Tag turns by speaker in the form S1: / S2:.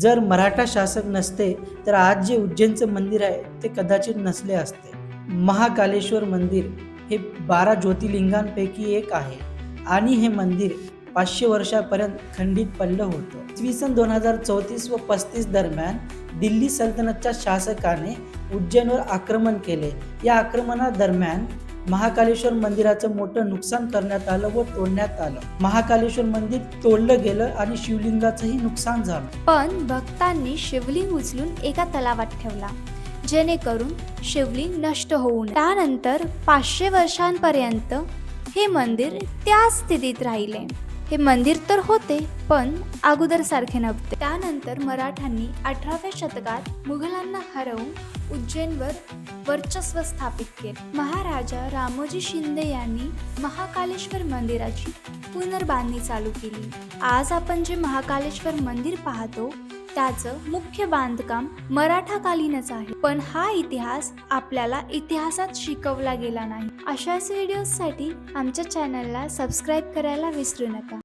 S1: जर मराठा शासक नसते तर आज जे उज्जैनचं मंदिर आहे ते कदाचित नसले असते। महाकालेश्वर मंदिर हे 12 ज्योतिर्लिंगांपैकी एक आहे आणि हे मंदिर 500 वर्षापर्यंत खंडित पडलं होतं। इसवी सन 2034 व 35 दरम्यान दिल्ली सल्तनतच्या शासकाने उज्जैनवर आक्रमण केले। या आक्रमणादरम्यान महाकालेश्वर मंदिराचं मोठं नुकसान करण्यात आलं व तोडण्यात आलं। महाकालेश्वर मंदिर तोडलं गेलं आणि शिवलिंगाचंही नुकसान झालं।
S2: पण भक्तांनी शिवलिंग उचलून एका तलावात ठेवला जेणेकरून शिवलिंग नष्ट होऊ नये। त्यानंतर 500 वर्षांपर्यंत हे मंदिर त्याच स्थितीत राहिले। हे मंदिर तर होते पण अगोदर सारखे नव्हते। त्यानंतर मराठ्यांनी 18व्या शतकात मुघलांना हरवून उज्जैनवर वर्चस्व स्थापित केले। महाराजा रामोजी शिंदे यांनी महाकालेश्वर मंदिराची पुनर्बांधणी चालू केली। आज आपण जे महाकालेश्वर मंदिर पाहतो त्याचं मुख्य बांधकाम मराठाकालीनच आहे, पण हा इतिहास आपल्याला इतिहासात शिकवला गेला नाही। अशाच व्हिडिओसाठी आमच्या चॅनलला सबस्क्राईब करायला विसरू नका।